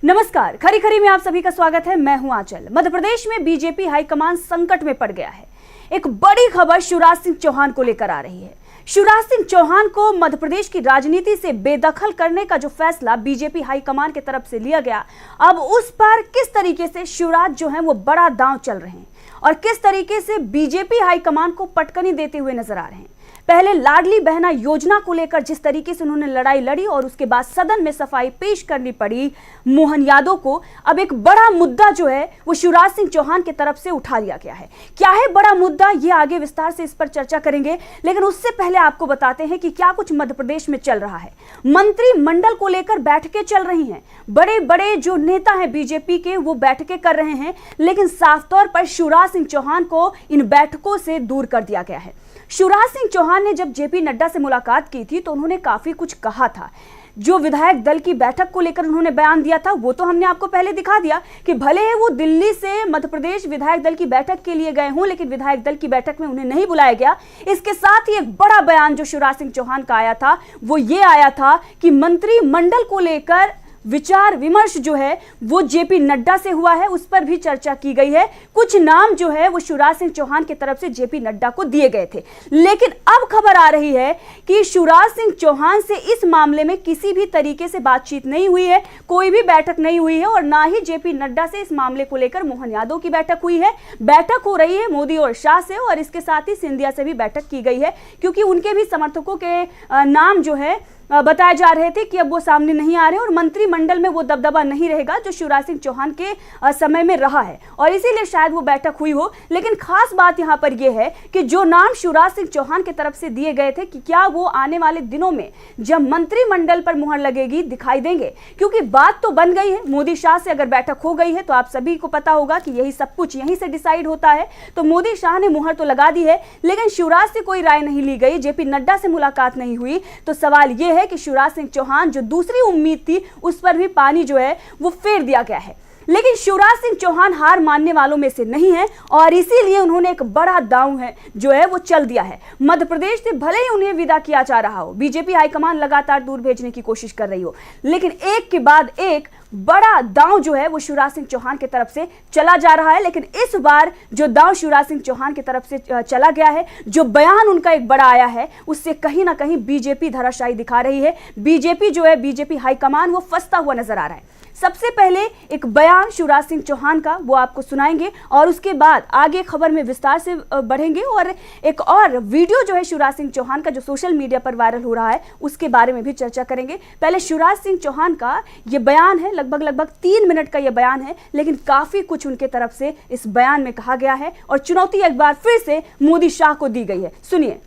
नमस्कार, खरी खरी में आप सभी का स्वागत है। मैं हूं आंचल। मध्य प्रदेश में बीजेपी हाईकमान संकट में पड़ गया है। एक बड़ी खबर शिवराज सिंह चौहान को लेकर आ रही है। शिवराज सिंह चौहान को मध्य प्रदेश की राजनीति से बेदखल करने का जो फैसला बीजेपी हाईकमान की तरफ से लिया गया, अब उस पर किस तरीके से शिवराज जो है वो बड़ा दांव चल रहे हैं और किस तरीके से बीजेपी हाईकमान को पटकनी देते हुए नजर आ रहे हैं। पहले लाडली बहना योजना को लेकर जिस तरीके से उन्होंने लड़ाई लड़ी और उसके बाद सदन में सफाई पेश करनी पड़ी मोहन यादव को, अब एक बड़ा मुद्दा जो है वो शिवराज सिंह चौहान की तरफ से उठा लिया गया है। क्या है बड़ा मुद्दा, ये आगे विस्तार से इस पर चर्चा करेंगे, लेकिन उससे पहले आपको बताते हैं कि क्या कुछ मध्य प्रदेश में चल रहा है। मंत्रिमंडल को लेकर बैठकें चल रही हैं, बड़े बड़े जो नेता हैं बीजेपी के वो बैठकें कर रहे हैं, लेकिन साफ तौर पर शिवराज सिंह चौहान को इन बैठकों से दूर कर दिया गया है। शिवराज सिंह चौहान ने जब जेपी नड्डा से मुलाकात की थी तो उन्होंने काफी कुछ कहा था। जो विधायक दल की बैठक को लेकर उन्होंने बयान दिया था वो तो हमने आपको पहले दिखा दिया कि भले ही वो दिल्ली से मध्य प्रदेश विधायक दल की बैठक के लिए गए हों, लेकिन विधायक दल की बैठक में उन्हें नहीं बुलाया गया। इसके साथ ही एक बड़ा बयान जो शिवराज सिंह चौहान का आया था वो ये आया था कि मंत्रिमंडल को लेकर विचार विमर्श जो है वो जेपी नड्डा से हुआ है, उस पर भी चर्चा की गई है। कुछ नाम जो है वो शिवराज सिंह चौहान की तरफ से जेपी नड्डा को दिए गए थे, लेकिन अब खबर आ रही है कि शिवराज सिंह चौहान से इस मामले में किसी भी तरीके से बातचीत नहीं हुई है, कोई भी बैठक नहीं हुई है और ना ही जेपी नड्डा से इस मामले को लेकर मोहन यादव की बैठक हुई है। बैठक हो रही है मोदी और शाह से और इसके साथ ही सिंधिया से भी बैठक की गई है, क्योंकि उनके भी समर्थकों के नाम जो है बताए जा रहे थे कि अब वो सामने नहीं आ रहे और मंत्रिमंडल में वो दबदबा नहीं रहेगा जो शिवराज सिंह चौहान के समय में रहा है और इसीलिए शायद वो बैठक हुई हो। लेकिन खास बात यहाँ पर यह है कि जो नाम शिवराज सिंह चौहान की तरफ से दिए गए थे कि क्या वो आने वाले दिनों में जब मंत्रिमंडल पर मुहर लगेगी दिखाई देंगे, क्योंकि बात तो बन गई है। मोदी शाह से अगर बैठक हो गई है तो आप सभी को पता होगा कि यही सब कुछ यहीं से डिसाइड होता है। तो मोदी शाह ने मुहर तो लगा दी है, लेकिन शिवराज से कोई राय नहीं ली गई, जेपी नड्डा से मुलाकात नहीं हुई। तो सवाल यह है कि शिवराज सिंह चौहान जो दूसरी उम्मीद थी उस पर भी पानी जो है वो फेर दिया गया है। लेकिन शिवराज सिंह चौहान हार मानने वालों में से नहीं है और इसीलिए उन्होंने एक बड़ा दांव है जो है वो चल दिया है। मध्य प्रदेश से भले ही उन्हें विदा किया जा रहा हो, बीजेपी हाईकमान लगातार दूर भेजने की कोशिश कर रही हो, लेकिन एक के बाद एक बड़ा दांव जो है वो शिवराज सिंह चौहान की तरफ से चला जा रहा है। लेकिन इस बार जो दांव शिवराज सिंह चौहान की तरफ से चला गया है, जो बयान उनका एक बड़ा आया है, उससे कहीं ना कहीं बीजेपी धराशायी दिखा रही है। बीजेपी जो है, बीजेपी हाईकमान वो फंसता हुआ नजर आ रहा है। सबसे पहले एक बयान शिवराज सिंह चौहान का वो आपको सुनाएंगे और उसके बाद आगे खबर में विस्तार से बढ़ेंगे और एक और वीडियो जो है शिवराज सिंह चौहान का जो सोशल मीडिया पर वायरल हो रहा है उसके बारे में भी चर्चा करेंगे। पहले शिवराज सिंह चौहान का ये बयान है, लगभग 3 मिनट का ये बयान है, लेकिन काफी कुछ उनके तरफ से इस बयान में कहा गया है और चुनौती एक बार फिर से मोदी शाह को दी गई है। सुनिए।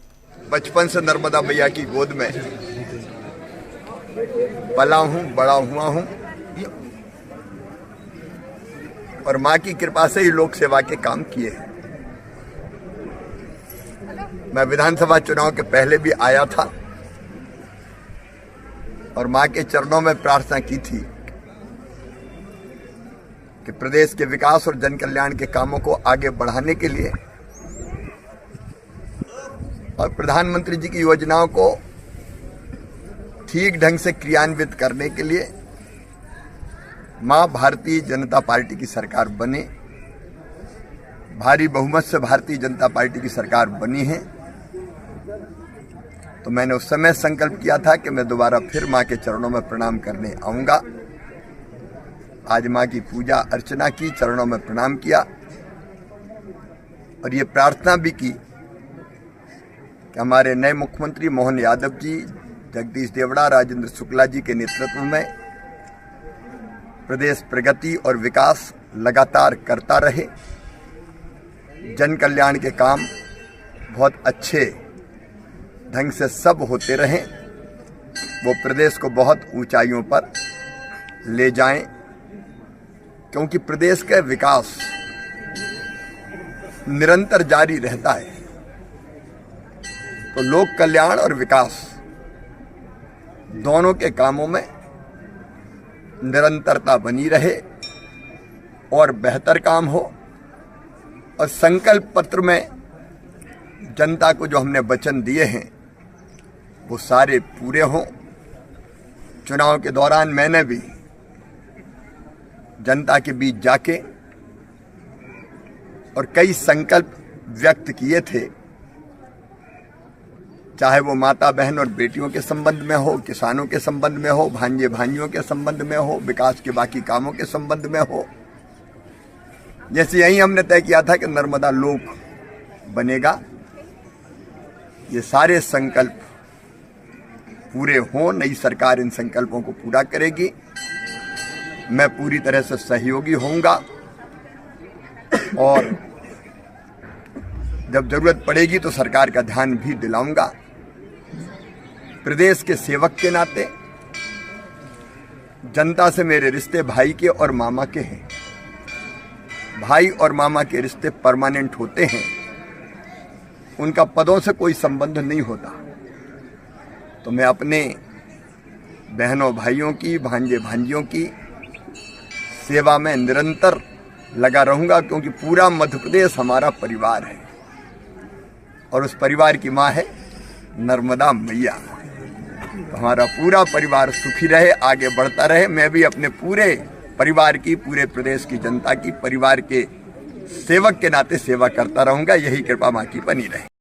बचपन से नर्मदा मैया की गोद में पला हूं, बड़ा हुआ हूं और मां की कृपा से ही लोक सेवा के काम किए हैं। मैं विधानसभा चुनाव के पहले भी आया था और मां के चरणों में प्रार्थना की थी कि प्रदेश के विकास और जन कल्याण के कामों को आगे बढ़ाने के लिए और प्रधानमंत्री जी की योजनाओं को ठीक ढंग से क्रियान्वित करने के लिए मां भारतीय जनता पार्टी की सरकार बने। भारी बहुमत से भारतीय जनता पार्टी की सरकार बनी है। तो मैंने उस समय संकल्प किया था कि मैं दोबारा फिर मां के चरणों में प्रणाम करने आऊंगा। आज मां की पूजा अर्चना की, चरणों में प्रणाम किया और ये प्रार्थना भी की कि हमारे नए मुख्यमंत्री मोहन यादव जी, जगदीश देवड़ा, राजेंद्र शुक्ला जी के नेतृत्व में प्रदेश प्रगति और विकास लगातार करता रहे। जन कल्याण के काम बहुत अच्छे ढंग से सब होते रहें, वो प्रदेश को बहुत ऊंचाइयों पर ले जाएं, क्योंकि प्रदेश का विकास निरंतर जारी रहता है। तो लोक कल्याण और विकास दोनों के कामों में निरंतरता बनी रहे और बेहतर काम हो और संकल्प पत्र में जनता को जो हमने वचन दिए हैं वो सारे पूरे हों। चुनाव के दौरान मैंने भी जनता के बीच जाके और कई संकल्प व्यक्त किए थे, चाहे वो माता बहन और बेटियों के संबंध में हो, किसानों के संबंध में हो, भांजे भांजियों के संबंध में हो, विकास के बाकी कामों के संबंध में हो। जैसे यही हमने तय किया था कि नर्मदा लोक बनेगा, ये सारे संकल्प पूरे हों, नई सरकार इन संकल्पों को पूरा करेगी। मैं पूरी तरह से सहयोगी होऊंगा और जब जरूरत पड़ेगी तो सरकार का ध्यान भी दिलाऊंगा। प्रदेश के सेवक के नाते जनता से मेरे रिश्ते भाई के और मामा के हैं। भाई और मामा के रिश्ते परमानेंट होते हैं, उनका पदों से कोई संबंध नहीं होता। तो मैं अपने बहनों भाइयों की, भांजे भांजियों की सेवा में निरंतर लगा रहूंगा, क्योंकि पूरा मध्य प्रदेश हमारा परिवार है और उस परिवार की माँ है नर्मदा मैया। तो हमारा पूरा परिवार सुखी रहे, आगे बढ़ता रहे। मैं भी अपने पूरे परिवार की, पूरे प्रदेश की जनता की, परिवार के सेवक के नाते सेवा करता रहूंगा। यही कृपा माँ की बनी रहे।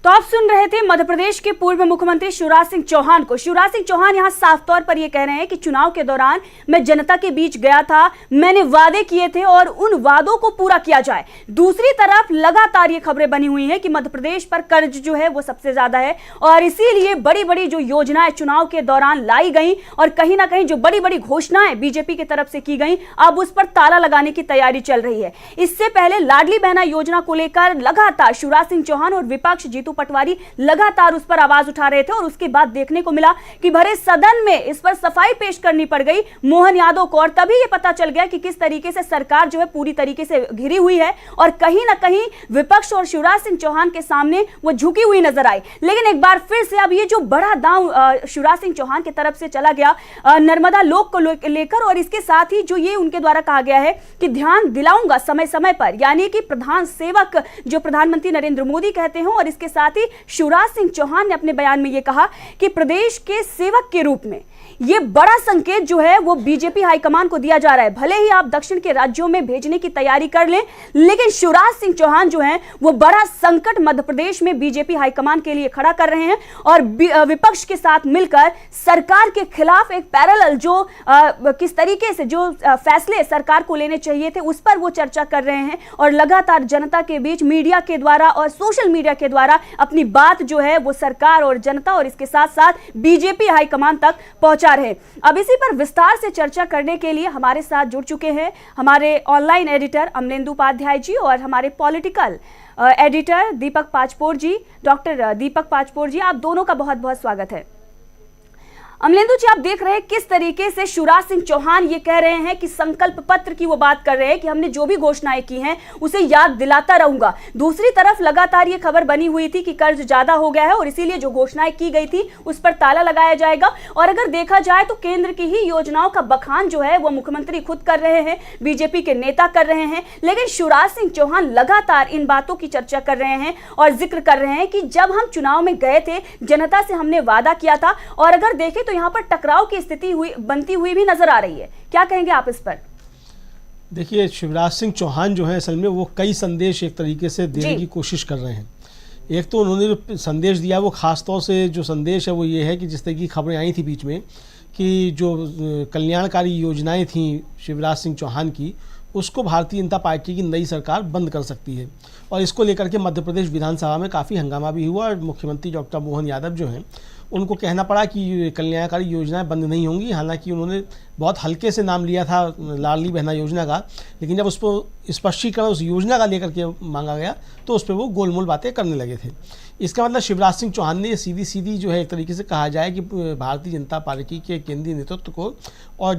तो आप सुन रहे थे मध्य प्रदेश के पूर्व मुख्यमंत्री शिवराज सिंह चौहान को। शिवराज सिंह चौहान यहां साफ तौर पर यह कह रहे हैं कि चुनाव के दौरान मैं जनता के बीच गया था, मैंने वादे किए थे और उन वादों को पूरा किया जाए। दूसरी तरफ लगातार ये खबरें बनी हुई हैं कि मध्य प्रदेश पर कर्ज जो है वो सबसे ज्यादा है और इसीलिए बड़ी बड़ी जो योजनाएं चुनाव के दौरान लाई गई और कहीं ना कहीं जो बड़ी बड़ी घोषणाएं बीजेपी की तरफ से की गई, अब उस पर ताला लगाने की तैयारी चल रही है। इससे पहले लाडली बहना योजना को लेकर लगातार शिवराज सिंह चौहान और विपक्ष जीतू पटवारी लगातार उस पर आवाज उठा रहे थे और उसके बाद देखने को मिला कि भरे सदन में इस पर सफाई पेश करनी पड़ गई मोहन यादव को। और तभी यह पता चल गया कि किस तरीके से सरकार जो है पूरी तरीके से घिरी हुई है और कहीं ना कहीं विपक्ष और शिवराज सिंह चौहान के सामने वो झुकी हुई नजर आई। लेकिन एक बार फिर से अब ये जो बड़ा दांव शिवराज सिंह चौहान की तरफ से चला गया नर्मदा लोक को लेकर, और इसके साथ ही जो ये उनके द्वारा कहा गया है कि ध्यान दिलाऊंगा समय समय पर, यानी कि प्रधान सेवक जो प्रधानमंत्री नरेंद्र मोदी कहते हैं। और इसके साथ ही शिवराज सिंह चौहान ने अपने बयान में यह कहा कि प्रदेश के सेवक के रूप में यह बड़ा संकेत जो है वो बीजेपी हाईकमान को दिया जा रहा है। भले ही आप दक्षिण के राज्यों में भेजने की तैयारी कर लें, लेकिन शिवराज सिंह चौहान जो है वो बड़ा संकट मध्य प्रदेश में बीजेपी हाईकमान के लिए खड़ा कर रहे हैं और विपक्ष के साथ मिलकर सरकार के खिलाफ एक पैरेलल जो किस तरीके से जो फैसले सरकार को लेने चाहिए थे उस पर वो चर्चा कर रहे हैं और लगातार जनता के बीच मीडिया के द्वारा और सोशल मीडिया के द्वारा अपनी बात जो है वो सरकार और जनता और इसके साथ साथ बीजेपी हाईकमान तक पहुंचा रहे। अब इसी पर विस्तार से चर्चा करने के लिए हमारे साथ जुड़ चुके हैं हमारे ऑनलाइन एडिटर अमलेंदु उपाध्याय जी और हमारे पॉलिटिकल एडिटर दीपक पाचपोर जी। डॉक्टर दीपक पाचपोर जी, आप दोनों का बहुत बहुत स्वागत है। अमलेंदु जी, आप देख रहे हैं किस तरीके से शिवराज सिंह चौहान ये कह रहे हैं कि संकल्प पत्र की वो बात कर रहे हैं कि हमने जो भी घोषणाएं की हैं उसे याद दिलाता रहूंगा। दूसरी तरफ लगातार ये खबर बनी हुई थी कि कर्ज ज्यादा हो गया है और इसीलिए जो घोषणाएं की गई थी उस पर ताला लगाया जाएगा। और अगर देखा जाए तो केंद्र की ही योजनाओं का बखान जो है वो मुख्यमंत्री खुद कर रहे हैं, बीजेपी के नेता कर रहे हैं, लेकिन शिवराज सिंह चौहान लगातार इन बातों की चर्चा कर रहे हैं और जिक्र कर रहे हैं कि जब हम चुनाव में गए थे जनता से हमने वादा किया था। और अगर देखें तो यहाँ पर टकराव की स्थिति बनती हुई भी नजर आ रही है। क्या कहेंगे आप इस पर? देखिए, शिवराज सिंह चौहान जो है असल में वो कई संदेश एक तरीके से देने की कोशिश कर रहे हैं। एक तो उन्होंने जो संदेश दिया वो खास तौर से जो संदेश है वो ये है कि जिस तरह की खबरें आई थी बीच में कि जो कल्याणकारी योजनाएं थी शिवराज सिंह चौहान की, उसको भारतीय जनता पार्टी की नई सरकार बंद कर सकती है। और इसको लेकर के मध्य प्रदेश विधानसभा में काफ़ी हंगामा भी हुआ और मुख्यमंत्री डॉक्टर मोहन यादव जो हैं उनको कहना पड़ा कि कल्याणकारी योजनाएं बंद नहीं होंगी। हालांकि उन्होंने बहुत हल्के से नाम लिया था लाडली बहना योजना का, लेकिन जब उस पर स्पष्टीकरण उस योजना का लेकर के मांगा गया तो उस पर वो गोलमोल बातें करने लगे थे। इसका मतलब शिवराज सिंह चौहान ने सीधी सीधी जो है एक तरीके से कहा जाए कि भारतीय जनता पार्टी के केंद्रीय नेतृत्व को और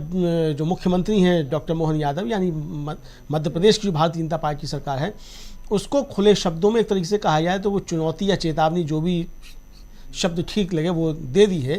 जो मुख्यमंत्री हैं डॉक्टर मोहन यादव यानी मध्य प्रदेश की जो भारतीय जनता पार्टी की सरकार है उसको खुले शब्दों में एक तरीके से कहा जाए तो वो चुनौती या चेतावनी, जो भी शब्द ठीक लगे, वो दे दी है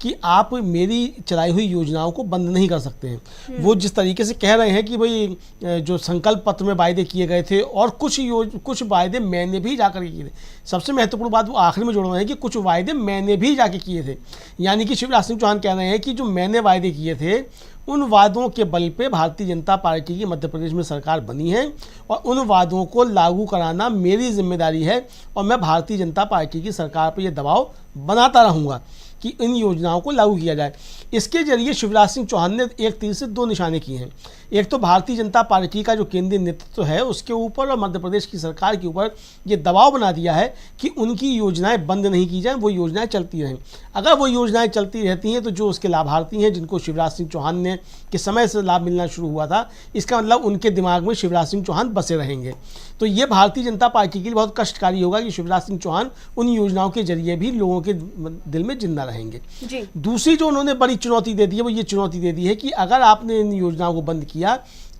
कि आप मेरी चलाई हुई योजनाओं को बंद नहीं कर सकते हैं। वो जिस तरीके से कह रहे हैं कि भाई जो संकल्प पत्र में वायदे किए गए थे और कुछ वायदे मैंने भी जाकर किए थे। सबसे महत्वपूर्ण बात वो आखिर में जोड़ रहे हैं कि कुछ वायदे मैंने भी जाके किए थे। यानी कि शिवराज सिंह चौहान कह रहे हैं कि जो मैंने वायदे किए थे उन वादों के बल पे भारतीय जनता पार्टी की मध्य प्रदेश में सरकार बनी है और उन वादों को लागू कराना मेरी जिम्मेदारी है और मैं भारतीय जनता पार्टी की सरकार पर यह दबाव बनाता रहूँगा कि इन योजनाओं को लागू किया जाए। इसके जरिए शिवराज सिंह चौहान ने एक तीर से दो निशाने किए हैं। एक तो भारतीय जनता पार्टी का जो केंद्रीय नेतृत्व है उसके ऊपर और मध्य प्रदेश की सरकार के ऊपर ये दबाव बना दिया है कि उनकी योजनाएं बंद नहीं की जाएं, वो योजनाएं चलती रहें। अगर वो योजनाएं चलती रहती हैं तो जो उसके लाभार्थी हैं, जिनको शिवराज सिंह चौहान ने के समय से लाभ मिलना शुरू हुआ था, इसका मतलब उनके दिमाग में शिवराज सिंह चौहान बसे रहेंगे। तो ये भारतीय जनता पार्टी के लिए बहुत कष्टकारी होगा कि शिवराज सिंह चौहान उन योजनाओं के जरिए भी लोगों के दिल में जिंदा रहेंगे। जी। दूसरी जो उन्होंने बड़ी चुनौती दे दी है वो ये चुनौती दे दी है कि अगर आपने इन योजनाओं को बंद किया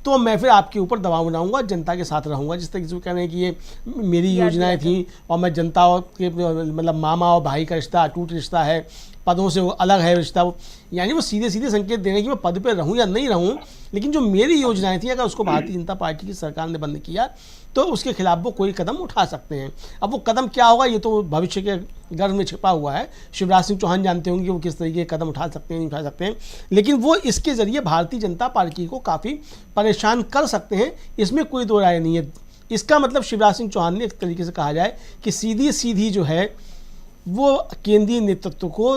तो मैं फिर आपके ऊपर दबाव बनाऊंगा, जनता के साथ रहूंगा। जिस तरीके से वो कह रहे हैं कि ये मेरी योजनाएं थी और मैं जनता के मतलब मामा और भाई का रिश्ता अटूट रिश्ता है, पदों से वो अलग है रिश्ता, यानी वो सीधे सीधे संकेत दे रहे हैं कि मैं पद पे रहूं या नहीं रहूं, लेकिन जो मेरी योजनाएं थी अगर उसको भारतीय जनता पार्टी की सरकार ने बंद किया तो उसके खिलाफ वो कोई कदम उठा सकते हैं। अब वो कदम क्या होगा ये तो भविष्य के गर्भ में छिपा हुआ है। शिवराज सिंह चौहान जानते होंगे कि वो किस तरीके के कदम उठा सकते हैं, नहीं उठा सकते हैं, लेकिन वो इसके जरिए भारतीय जनता पार्टी को काफ़ी परेशान कर सकते हैं, इसमें कोई दो राय नहीं है। इसका मतलब शिवराज सिंह चौहान ने एक तरीके से कहा जाए कि सीधी सीधी जो है वो केंद्रीय नेतृत्व को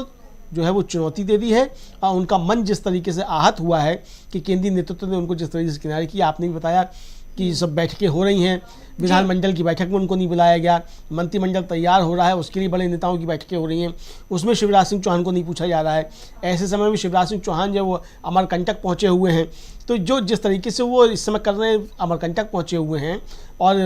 जो है वो चुनौती दे दी है और उनका मन जिस तरीके से आहत हुआ है कि केंद्रीय नेतृत्व ने उनको जिस तरीके से किनारे किया। आपने भी बताया कि सब बैठकें हो रही हैं, विधानमंडल की बैठक में उनको नहीं बुलाया गया, मंत्रिमंडल तैयार हो रहा है उसके लिए बड़े नेताओं की बैठकें हो रही हैं, उसमें शिवराज सिंह चौहान को नहीं पूछा जा रहा है। ऐसे समय में शिवराज सिंह चौहान जो वो अमरकंटक पहुँचे हुए हैं, तो जो जिस तरीके से वो इस समय कर रहे हैं अमरकंटक पहुँचे हुए हैं और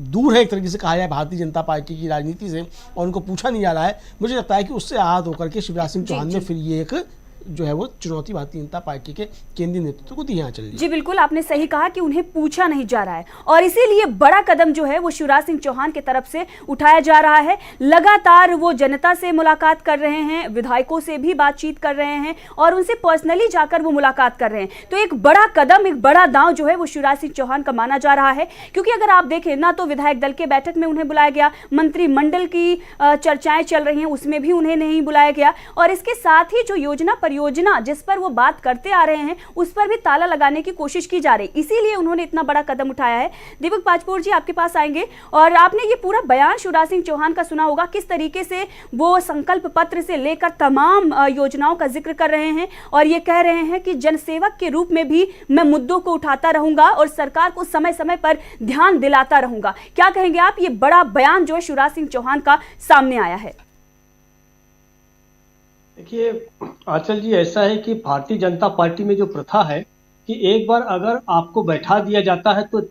दूर है एक तरीके से कहा जाए भारतीय जनता पार्टी की राजनीति से और उनको पूछा नहीं जा रहा है, मुझे लगता है कि उससे आहत होकर के शिवराज सिंह चौहान ने फिर ये एक जो है वो चुनौती भारतीय जनता पार्टी के केंद्रीय नेतृत्व को दी यहाँ चल। जी बिल्कुल, आपने सही कहा कि उन्हें पूछा नहीं जा रहा है और इसीलिए बड़ा कदम जो है वो शिवराज सिंह चौहान की तरफ से उठाया जा रहा है। लगातार वो जनता से मुलाकात कर रहे हैं, विधायकों से भी बातचीत कर रहे हैं और उनसे पर्सनली जाकर वो मुलाकात कर रहे हैं। तो एक बड़ा कदम, एक बड़ा दांव जो है वो शिवराज सिंह चौहान का माना जा रहा है, क्योंकि अगर आप देखें ना तो विधायक दल के बैठक में उन्हें बुलाया गया, मंत्रिमंडल की चर्चाएं चल रही हैं उसमें भी उन्हें नहीं बुलाया गया और इसके साथ ही जो परियोजना जिस पर वो बात करते आ रहे हैं उस पर भी ताला लगाने की कोशिश की जा रही, इसीलिए उन्होंने इतना बड़ा कदम उठाया है। दीपक पाचपोर जी आपके पास आएंगे और आपने ये पूरा बयान शिवराज सिंह चौहान का सुना होगा, किस तरीके से वो संकल्प पत्र से लेकर तमाम योजनाओं का जिक्र कर रहे हैं और ये कह रहे हैं कि जनसेवक के रूप में भी मैं मुद्दों को उठाता रहूंगा और सरकार को समय समय पर ध्यान दिलाता रहूंगा। क्या कहेंगे आप, ये बड़ा बयान जो है शिवराज सिंह चौहान का सामने आया है? देखिए आंचल जी, ऐसा है कि भारतीय जनता पार्टी में जो प्रथा है कि एक बार अगर आपको बैठा दिया जाता है तो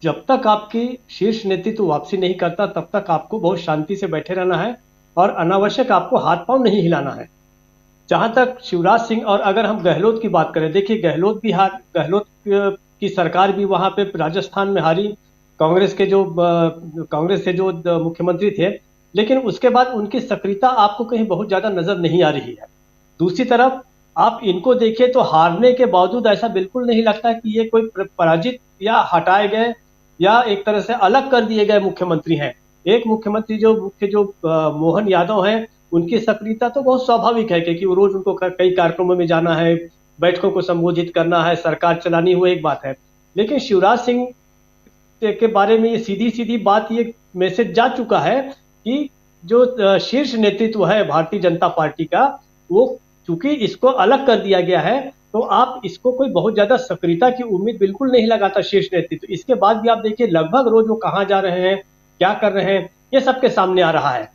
जब तक आपकी शीर्ष नेतृत्व वापसी नहीं करता तब तक आपको बहुत शांति से बैठे रहना है और अनावश्यक आपको हाथ पांव नहीं हिलाना है। जहां तक शिवराज सिंह और अगर हम गहलोत की बात करें, देखिए गहलोत की सरकार भी वहां पे राजस्थान में हारी, कांग्रेस से जो मुख्यमंत्री थे, लेकिन उसके बाद उनकी सक्रियता आपको कहीं बहुत ज्यादा नजर नहीं आ रही है। दूसरी तरफ आप इनको देखिए तो हारने के बावजूद ऐसा बिल्कुल नहीं लगता कि ये कोई पराजित या हटाए गए या एक तरह से अलग कर दिए गए मुख्यमंत्री हैं। एक मुख्यमंत्री जो मोहन यादव हैं, उनकी सक्रियता तो बहुत स्वाभाविक है क्योंकि वो रोज उनको कई कार्यक्रमों में जाना है, बैठकों को संबोधित करना है, सरकार चलानी हुई एक बात है। लेकिन शिवराज सिंह के बारे में ये सीधी सीधी बात, ये मैसेज जा चुका है कि जो शीर्ष नेतृत्व है भारतीय जनता पार्टी का, वो चूंकि इसको अलग कर दिया गया है तो आप इसको कोई बहुत ज्यादा सक्रियता की उम्मीद बिल्कुल नहीं लगाता शीर्ष नेतृत्व। इसके बाद भी आप देखिए लगभग रोज वो कहाँ जा रहे हैं, क्या कर रहे हैं, ये सबके सामने आ रहा है।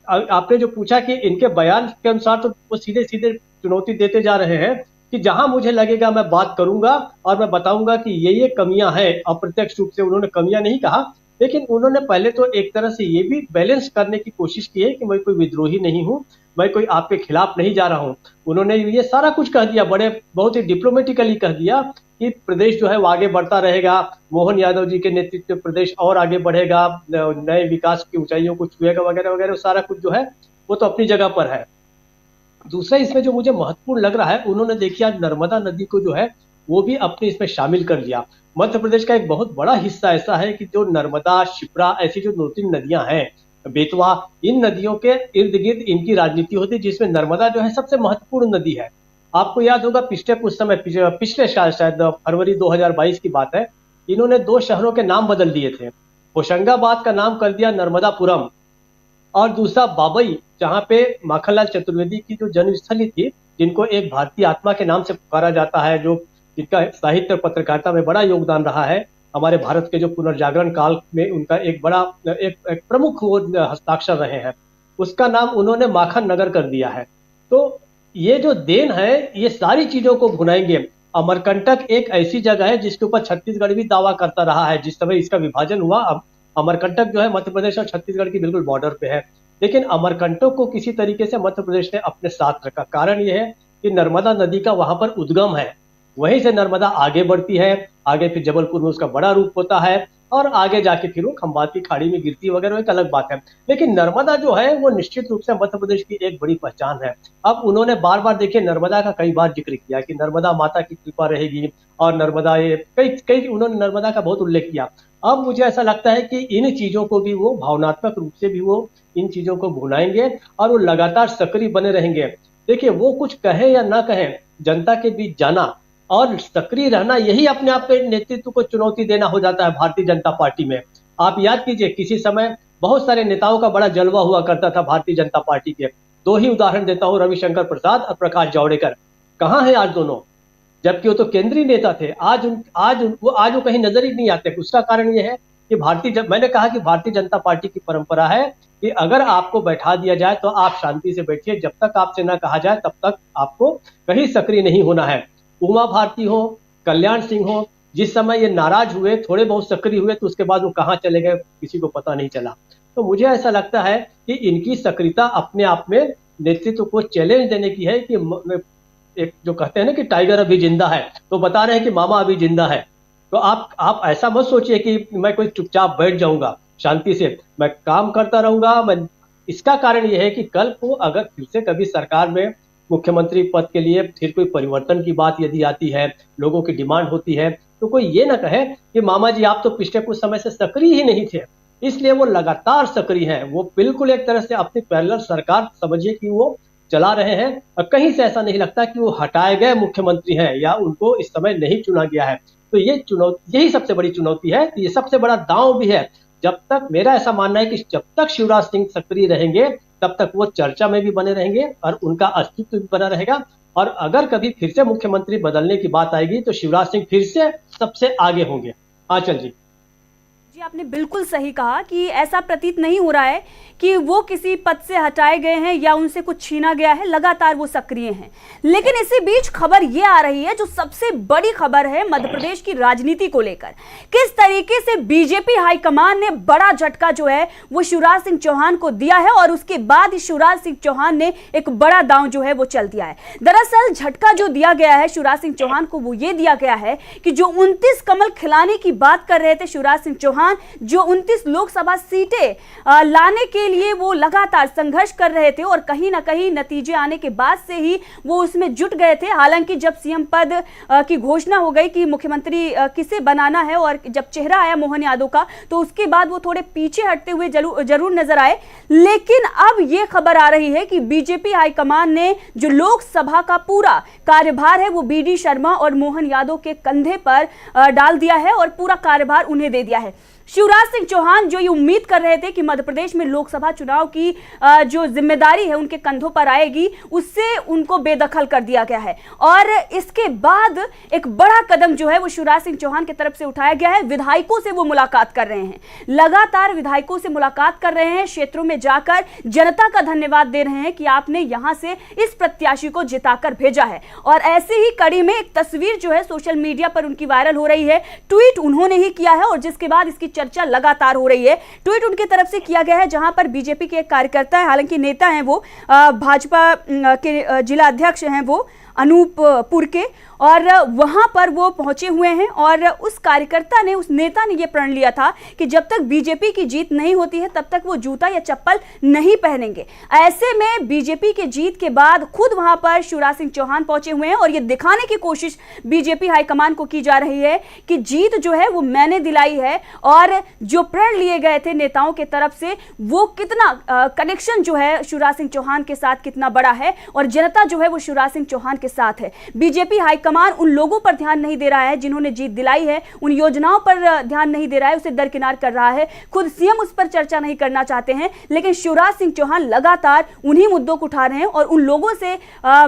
आपने जो पूछा कि इनके बयान के अनुसार तो वो सीधे सीधे चुनौती देते जा रहे हैं कि जहां मुझे लगेगा मैं बात करूंगा और मैं बताऊंगा कि ये कमियां हैं। अप्रत्यक्ष रूप से उन्होंने कमियां नहीं कहा, लेकिन उन्होंने पहले तो एक तरह से ये भी बैलेंस करने की कोशिश की है कि मैं कोई विद्रोही नहीं हूं, मैं कोई आपके खिलाफ नहीं जा रहा हूं। उन्होंने ये सारा कुछ कह दिया, बहुत ही डिप्लोमेटिकली कह दिया कि प्रदेश जो है वो आगे बढ़ता रहेगा, मोहन यादव जी के नेतृत्व में प्रदेश और आगे बढ़ेगा, नए विकास की ऊंचाइयों को छुएगा वगैरह वगैरह, सारा कुछ जो है वो तो अपनी जगह पर है। दूसरा इसमें जो मुझे महत्वपूर्ण लग रहा है, उन्होंने देखिए आज नर्मदा नदी को जो है वो भी अपने इसमें शामिल कर लिया। मध्य प्रदेश का एक बहुत बड़ा हिस्सा ऐसा है कि जो नर्मदा, शिप्रा, ऐसी जो 2-3 नदियां हैं, बेतवा, इन नदियों के इर्द गिर्द इनकी राजनीति होती है, जिसमें नर्मदा जो है सबसे महत्वपूर्ण नदी है। आपको याद होगा पिछले कुछ समय पिछले साल शायद फरवरी 2022 की बात है, इन्होंने 2 शहरों के नाम बदल दिए थे। होशंगाबाद का नाम कर दिया नर्मदापुरम और दूसरा बाबई, जहां पे माखनलाल चतुर्वेदी की जो जन्मस्थली थी, जिनको एक भारतीय आत्मा के नाम से पुकारा जाता है, जो जिनका साहित्य और पत्रकारिता में बड़ा योगदान रहा है, हमारे भारत के जो पुनर्जागरण काल में उनका एक बड़ा एक प्रमुख वो हस्ताक्षर रहे हैं, उसका नाम उन्होंने माखन नगर कर दिया है। तो ये जो देन है, ये सारी चीजों को भुनाएंगे। अमरकंटक एक ऐसी जगह है जिसके ऊपर छत्तीसगढ़ भी दावा करता रहा है। जिस समय इसका विभाजन हुआ, अमरकंटक जो है मध्य प्रदेश और छत्तीसगढ़ की बिल्कुल बॉर्डर पे है, लेकिन अमरकंटक को किसी तरीके से मध्य प्रदेश ने अपने साथ रखा। कारण यह है कि नर्मदा नदी का वहां पर उद्गम है, वहीं से नर्मदा आगे बढ़ती है, आगे फिर जबलपुर में उसका बड़ा रूप होता है और आगे जाके फिर वो खंबात की खाड़ी में गिरती है वगैरह, एक अलग बात है। लेकिन नर्मदा जो है वो निश्चित रूप से मध्य प्रदेश की एक बड़ी पहचान है। अब उन्होंने बार बार देखिए नर्मदा का कई बार जिक्र किया कि नर्मदा माता की कृपा रहेगी और नर्मदा ये कई उन्होंने नर्मदा का बहुत उल्लेख किया। अब मुझे ऐसा लगता है कि इन चीजों को भी वो भावनात्मक रूप से भी वो इन चीजों को भुनाएंगे और वो लगातार सक्रिय बने रहेंगे। देखिए वो कुछ कहे या ना कहे, जनता के बीच जाना और सक्रिय रहना, यही अपने आप पे नेतृत्व को चुनौती देना हो जाता है भारतीय जनता पार्टी में। आप याद कीजिए किसी समय बहुत सारे नेताओं का बड़ा जलवा हुआ करता था भारतीय जनता पार्टी के। 2 ही उदाहरण देता हूं, रविशंकर प्रसाद और प्रकाश जावड़ेकर। कहां है आज दोनों? जबकि वो तो केंद्रीय नेता थे, आज वो कहीं नजर ही नहीं आते। उसका कारण ये है कि मैंने कहा कि भारतीय जनता पार्टी की परंपरा है कि अगर आपको बैठा दिया जाए तो आप शांति से बैठिए, जब तक आपसे ना कहा जाए तब तक आपको कहीं सक्रिय नहीं होना है। उमा भारती हो, कल्याण सिंह हो, जिस समय ये नाराज हुए, थोड़े बहुत सक्रिय हुए, तो उसके बाद वो कहाँ चले गए किसी को पता नहीं चला। तो मुझे ऐसा लगता है कि इनकी सक्रियता अपने आप में नेतृत्व को चैलेंज देने की है कि एक जो कहते हैं ना कि टाइगर अभी जिंदा है, तो बता रहे हैं कि मामा अभी जिंदा है। तो आप ऐसा मत सोचिए कि मैं कोई चुपचाप बैठ जाऊंगा, शांति से मैं काम करता रहूंगा। इसका कारण यह है कि कल को अगर फिर से कभी सरकार में मुख्यमंत्री पद के लिए फिर कोई परिवर्तन की बात यदि आती है, लोगों की डिमांड होती है, तो कोई ये ना कहे कि मामा जी आप तो पिछले कुछ समय से सक्रिय ही नहीं थे, इसलिए वो लगातार सक्रिय हैं। वो बिल्कुल एक तरह से अपनी पैरेलल सरकार समझिए कि वो चला रहे हैं और कहीं से ऐसा नहीं लगता कि वो हटाए गए मुख्यमंत्री हैं या उनको इस समय नहीं चुना गया है। तो ये चुनौती, यही सबसे बड़ी चुनौती है, ये सबसे बड़ा दांव भी है। जब तक, मेरा ऐसा मानना है कि जब तक शिवराज सिंह सक्रिय रहेंगे तब तक वो चर्चा में भी बने रहेंगे और उनका अस्तित्व भी बना रहेगा। और अगर कभी फिर से मुख्यमंत्री बदलने की बात आएगी तो शिवराज सिंह फिर से सबसे आगे होंगे। आंचल जी। जी आपने बिल्कुल सही कहा कि ऐसा प्रतीत नहीं हो रहा है कि वो किसी पद से हटाए गए हैं या उनसे कुछ छीना गया है, लगातार वो सक्रिय हैं। लेकिन इसी बीच खबर ये आ रही है, जो सबसे बड़ी खबर है मध्य प्रदेश की राजनीति को लेकर, किस तरीके से बीजेपी हाईकमान ने बड़ा झटका जो है वो शिवराज सिंह चौहान को दिया है और उसके बाद शिवराज सिंह चौहान ने एक बड़ा दांव जो है वो चल दिया है। दरअसल झटका जो दिया गया है शिवराज सिंह चौहान को वो ये दिया गया है कि जो 29 कमल खिलाने की बात कर रहे थे शिवराज सिंह चौहान, जो 29 लोकसभा सीटें लाने के लिए वो लगातार संघर्ष कर रहे थे और कहीं ना कहीं नतीजे आने के बाद से ही वो उसमें जुट गए थे। हालांकि जब सीएम पद की घोषणा हो गई कि मुख्यमंत्री किसे बनाना है और जब चेहरा आया मोहन यादव का, तो उसके बाद वो थोड़े पीछे हटते हुए जरूर नजर आए। लेकिन अब ये खबर आ रही है कि बीजेपी हाईकमान ने जो लोकसभा का पूरा कार्यभार है वो बीडी शर्मा और मोहन यादव के कंधे पर डाल दिया है और पूरा कार्यभार उन्हें दे दिया है। शिवराज सिंह चौहान जो ये उम्मीद कर रहे थे कि मध्य प्रदेश में लोकसभा चुनाव की जो जिम्मेदारी है उनके कंधों पर आएगी, उससे उनको बेदखल कर दिया गया है। और इसके बाद एक बड़ा कदम जो है वो शिवराज सिंह चौहान की तरफ से उठाया गया है। विधायकों से वो मुलाकात कर रहे हैं, लगातार विधायकों से मुलाकात कर रहे हैं, क्षेत्रों में जाकर जनता का धन्यवाद दे रहे हैं कि आपने यहां से इस प्रत्याशी को जिताकर भेजा है। और ऐसे ही कड़ी में एक तस्वीर जो है सोशल मीडिया पर उनकी वायरल हो रही है। ट्वीट उन्होंने ही किया है और जिसके बाद इसकी चर्चा लगातार हो रही है। ट्वीट उनकी तरफ से किया गया है जहां पर बीजेपी के एक कार्यकर्ता है, हालांकि नेता हैं वो, भाजपा के जिला अध्यक्ष हैं वो अनूपपुर के, और वहां पर वो पहुंचे हुए हैं और उस कार्यकर्ता ने, उस नेता ने ये प्रण लिया था कि जब तक बीजेपी की जीत नहीं होती है तब तक वो जूता या चप्पल नहीं पहनेंगे। ऐसे में बीजेपी के जीत के बाद खुद वहां पर शिवराज सिंह चौहान पहुंचे हुए हैं और ये दिखाने की कोशिश बीजेपी हाईकमान को की जा रही है कि जीत जो है वो मैंने दिलाई है और जो प्रण लिए गए थे नेताओं के तरफ से वो कितना कनेक्शन जो है शिवराज सिंह चौहान के साथ कितना बड़ा है और जनता जो है वो शिवराज सिंह चौहान के साथ है। बीजेपी हाईकमान उन लोगों पर ध्यान नहीं दे रहा है जिन्होंने जीत दिलाई है, उन योजनाओं पर ध्यान नहीं दे रहा है, उसे दरकिनार कर रहा है। खुद सीएम उस पर चर्चा नहीं करना चाहते हैं, लेकिन शिवराज सिंह चौहान लगातार उन्हीं मुद्दों को उठा रहे हैं और उन लोगों से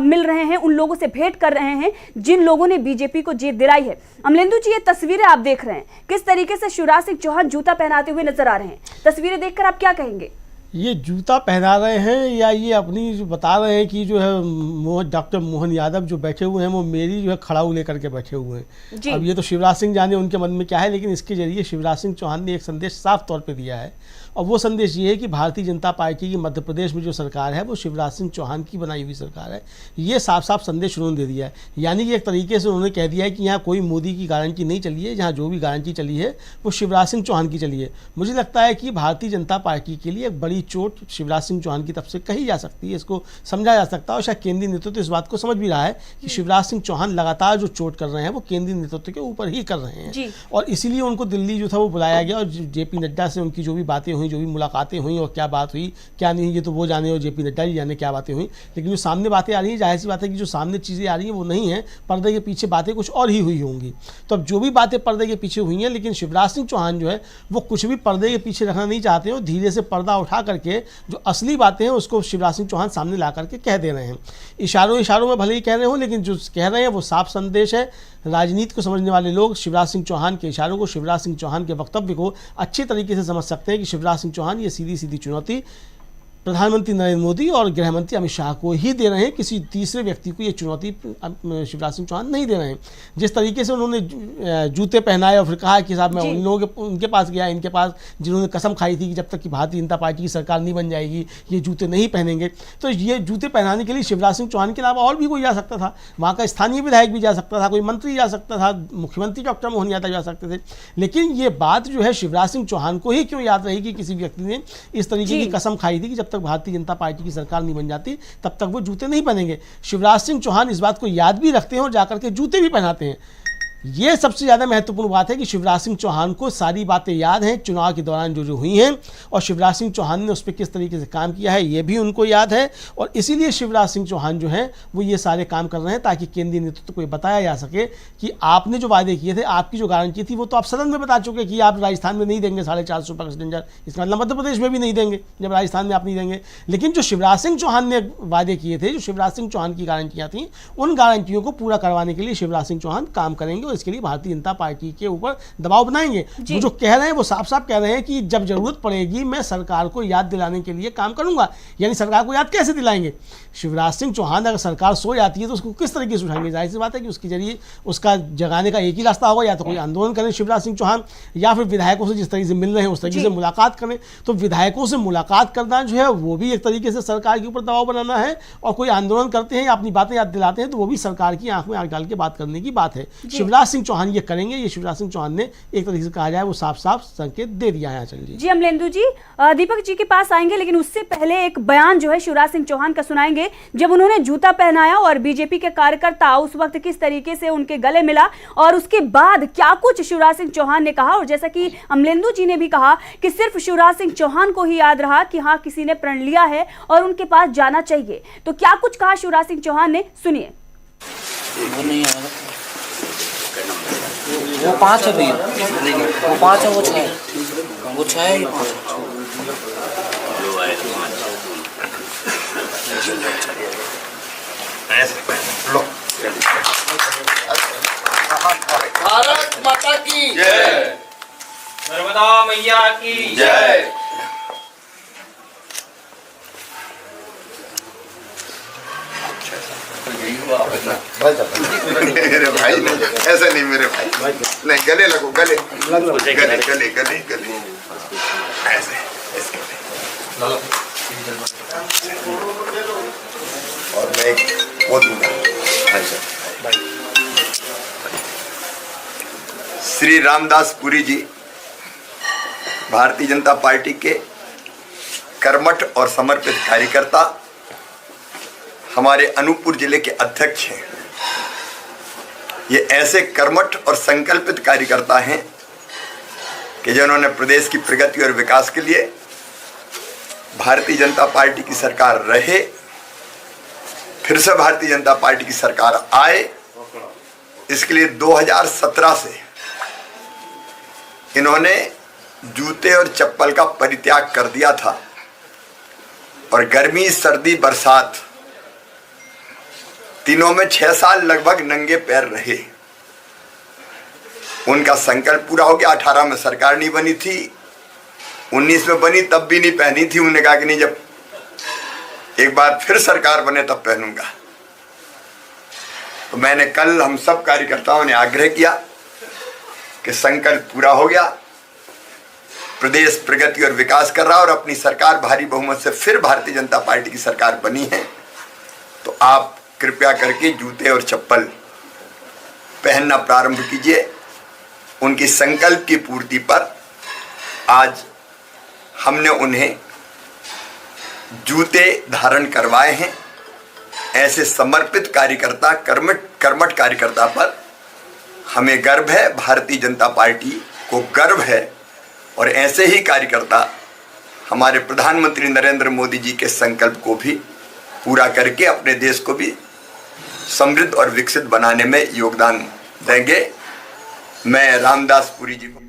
मिल रहे हैं, उन लोगों से भेंट कर रहे हैं जिन लोगों ने बीजेपी को जीत दिलाई है। अमलेंदु जी, ये तस्वीरें आप देख रहे हैं, किस तरीके से शिवराज सिंह चौहान जूता पहनाते हुए नजर आ रहे हैं। तस्वीरें देखकर आप क्या कहेंगे? ये जूता पहना रहे हैं या ये अपनी जो बता रहे हैं कि जो है डॉक्टर मोहन यादव जो बैठे हुए हैं वो मेरी जो है खड़ाऊ लेकर के बैठे हुए हैं। अब ये तो शिवराज सिंह जाने उनके मन में क्या है, लेकिन इसके जरिए शिवराज सिंह चौहान ने एक संदेश साफ तौर पे दिया है और वो संदेश ये है कि भारतीय जनता पार्टी की मध्य प्रदेश में जो सरकार है वो शिवराज सिंह चौहान की बनाई हुई सरकार है। ये साफ साफ संदेश उन्होंने दे दिया है, यानी कि एक तरीके से उन्होंने कह दिया है कि यहाँ कोई मोदी की गारंटी नहीं चली है, जहाँ जो भी गारंटी चली है वो शिवराज सिंह चौहान की चली है। मुझे लगता है कि भारतीय जनता पार्टी के लिए एक बड़ी चोट शिवराज सिंह चौहान की तरफ से कही जा सकती है, इसको समझा जा सकता है और शायद केंद्रीय नेतृत्व इस बात को समझ भी रहा है कि शिवराज सिंह चौहान लगातार जो चोट कर रहे हैं वो केंद्रीय नेतृत्व के ऊपर ही कर रहे हैं और इसीलिए उनको दिल्ली जो था वो बुलाया गया और जेपी नड्डा से उनकी जो भी बातें हुई, जो भी मुलाकातें हुई और क्या बात हुई क्या नहीं, ये तो वो जाने और जेपी नड्डा जी जाने क्या बातें हुई, लेकिन जो सामने बातें आ रही हैं जाहिर सी बात है कि जो सामने चीज़ें आ रही हैं वो नहीं है, पर्दे के पीछे बातें कुछ और ही हुई होंगी। तो अब जो भी बातें पर्दे के पीछे हुई हैं, लेकिन शिवराज सिंह चौहान जो है वो कुछ भी पर्दे के पीछे रखना नहीं चाहते हैं और धीरे से पर्दा उठा करके जो असली बातें हैं उसको शिवराज सिंह चौहान सामने ला करके कह दे रहे हैं। इशारों में भले ही कह रहे हो, लेकिन जो कह रहे हैं वो साफ संदेश है। राजनीति को समझने वाले लोग शिवराज सिंह चौहान के इशारों को, शिवराज सिंह चौहान के वक्तव्य को अच्छे तरीके से समझ सकते हैं कि शिवराज सिंह चौहान ये सीधी सीधी चुनौती प्रधानमंत्री नरेंद्र मोदी और गृह मंत्री अमित शाह को ही दे रहे हैं, किसी तीसरे व्यक्ति को ये चुनौती शिवराज सिंह चौहान नहीं दे रहे हैं। जिस तरीके से उन्होंने जूते पहनाए और फिर कहा कि साहब मैं उन लोगों के उनके पास गया, इनके पास जिन्होंने कसम खाई थी कि जब तक कि भारतीय जनता पार्टी की सरकार नहीं बन जाएगी ये जूते नहीं पहनेंगे, तो ये जूते पहनाने के लिए शिवराज सिंह चौहान के अलावा और भी कोई जा सकता था, वहाँ का स्थानीय विधायक भी जा सकता था, कोई मंत्री जा सकता था, मुख्यमंत्री डॉक्टर मोहन यादव जा सकते थे, लेकिन ये बात जो है शिवराज सिंह चौहान को ही क्यों याद रही कि किसी व्यक्ति ने इस तरीके की कसम खाई थी कि जब तक भारतीय जनता पार्टी की सरकार नहीं बन जाती तब तक वो जूते नहीं पहनेंगे। शिवराज सिंह चौहान इस बात को याद भी रखते हैं और जाकर के जूते भी पहनाते हैं। ये सबसे ज़्यादा महत्वपूर्ण बात है कि शिवराज सिंह चौहान को सारी बातें याद हैं चुनाव के दौरान जो हुई हैं और शिवराज सिंह चौहान ने उस पर किस तरीके से काम किया है ये भी उनको याद है और इसीलिए शिवराज सिंह चौहान जो हैं वो ये सारे काम कर रहे हैं ताकि केंद्रीय नेतृत्व को ये बताया जा सके कि आपने जो वादे किए थे, आपकी जो गारंटी थी वो तो आप सदन में बता चुके कि आप राजस्थान में नहीं देंगे 450 रुपये का सिलेंडर, इसका मतलब मध्य प्रदेश में भी नहीं देंगे जब राजस्थान में आप नहीं देंगे। लेकिन जो शिवराज सिंह चौहान ने वादे किए थे, जो शिवराज सिंह चौहान की गारंटियाँ थी, उन गारंटियों को पूरा करवाने के लिए शिवराज सिंह चौहान काम करेंगे और इसके लिए भारतीय जनता पार्टी के ऊपर दबाव बनाएंगे। वो जो कह रहे हैं वो साफ साफ कह रहे हैं कि जब जरूरत पड़ेगी मैं सरकार को याद दिलाने के लिए काम करूंगा। यानी सरकार को याद कैसे दिलाएंगे? शिवराज सिंह चौहान अगर सरकार सो जाती है तो उसको किस तरीके से उठाएंगे? जाहिर सी बात है कि उसके जरिए उसका जगाने का एक ही रास्ता होगा, या तो कोई आंदोलन करें शिवराज सिंह चौहान या फिर विधायकों से जिस तरीके से मिल रहे हैं उस तरीके से मुलाकात करें। तो विधायकों से मुलाकात करना जो है वो भी एक तरीके से सरकार के ऊपर दबाव बनाना है और कोई आंदोलन करते हैं या अपनी बातें याद दिलाते हैं तो वो भी सरकार की आंख में आंख डाल के बात करने की बात है। शिवराज सिंह चौहान ये करेंगे, ये शिवराज सिंह चौहान ने एक तरीके से कहा जाए वो साफ साफ संकेत दे दिया है। चलिए जी अमलेंदु जी, दीपक जी के पास आएंगे, लेकिन उससे पहले एक बयान जो है शिवराज सिंह चौहान का सुनाएंगे जब उन्होंने जूता पहनाया और बीजेपी के कार्यकर्ता उस वक्त किस तरीके से उनके गले मिला और उसके बाद क्या कुछ शिवराज सिंह चौहान ने कहा। और जैसा कि अमलेंदु जी ने भी कहा कि सिर्फ शिवराज सिंह चौहान को ही याद रहा कि हाँ किसी ने प्रण लिया है और उनके पास जाना चाहिए, तो क्या कुछ कहा शिवराज सिंह चौहान ने, सुनिए। वो 5 है भैया, वो 5 है, वो 6 है, वो 6 है, भारत माता की जय, नर्मदा मैया की जय। मेरे भाई ऐसा नहीं, मेरे भाई नहीं, गले लगो, गले गले गले गले गले ऐसे और मैं एक वो दूंगा। श्री रामदास पुरी जी भारतीय जनता पार्टी के कर्मठ और समर्पित कार्यकर्ता, हमारे अनूपपुर जिले के अध्यक्ष हैं। ये ऐसे कर्मठ और संकल्पित कार्यकर्ता हैं कि जिन्होंने प्रदेश की प्रगति और विकास के लिए भारतीय जनता पार्टी की सरकार रहे फिर से भारतीय जनता पार्टी की सरकार आए, इसके लिए 2017 से इन्होंने जूते और चप्पल का परित्याग कर दिया था और गर्मी, सर्दी, बरसात तीनों में 6 साल लगभग नंगे पैर रहे। उनका संकल्प पूरा हो गया। 18 में सरकार नहीं बनी थी, 19 में बनी, तब भी नहीं पहनी थी। उन्होंने कहा कि नहीं, जब एक बार फिर सरकार बने तब पहनूंगा। तो मैंने कल हम सब कार्यकर्ताओं ने आग्रह किया कि संकल्प पूरा हो गया, प्रदेश प्रगति और विकास कर रहा और अपनी सरकार भारी बहुमत से फिर भारतीय जनता पार्टी की सरकार बनी है, तो आप कृपया करके जूते और चप्पल पहनना प्रारंभ कीजिए। उनकी संकल्प की पूर्ति पर आज हमने उन्हें जूते धारण करवाए हैं। ऐसे समर्पित कार्यकर्ता, कर्मठ कार्यकर्ता पर हमें गर्व है, भारतीय जनता पार्टी को गर्व है। और ऐसे ही कार्यकर्ता हमारे प्रधानमंत्री नरेंद्र मोदी जी के संकल्प को भी पूरा करके अपने देश को भी समृद्ध और विकसित बनाने में योगदान देंगे। मैं रामदास पुरी जी को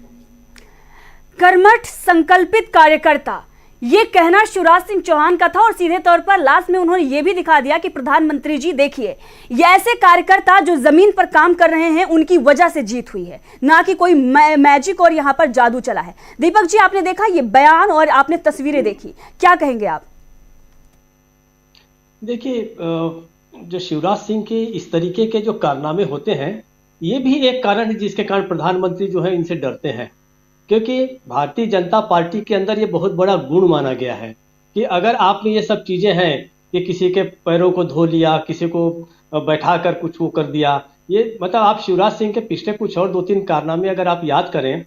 कर्मठ संकल्पित कार्यकर्ता, ये कहना शिवराज सिंह चौहान का था और सीधे तौर पर लास्ट में उन्होंने ये भी दिखा दिया कि प्रधानमंत्री जी देखिए, ये ऐसे कार्यकर्ता जो जमीन पर काम कर रहे हैं उनकी वजह से जीत हुई है, ना कि कोई मैजिक और यहाँ पर जादू चला है। दीपक जी, आपने देखा ये बयान और आपने तस्वीरें देखी, क्या कहेंगे आप? देखिए, जो शिवराज सिंह के इस तरीके के जो कारनामे होते हैं, ये भी एक कारण है जिसके कारण प्रधानमंत्री जो है इनसे डरते हैं। क्योंकि भारतीय जनता पार्टी के अंदर ये बहुत बड़ा गुण माना गया है कि अगर आपने ये सब चीज़ें हैं कि किसी के पैरों को धो लिया, किसी को बैठा कर कुछ वो कर दिया, ये मतलब आप शिवराज सिंह के पिछले कुछ और 2-3 कारनामे अगर आप याद करें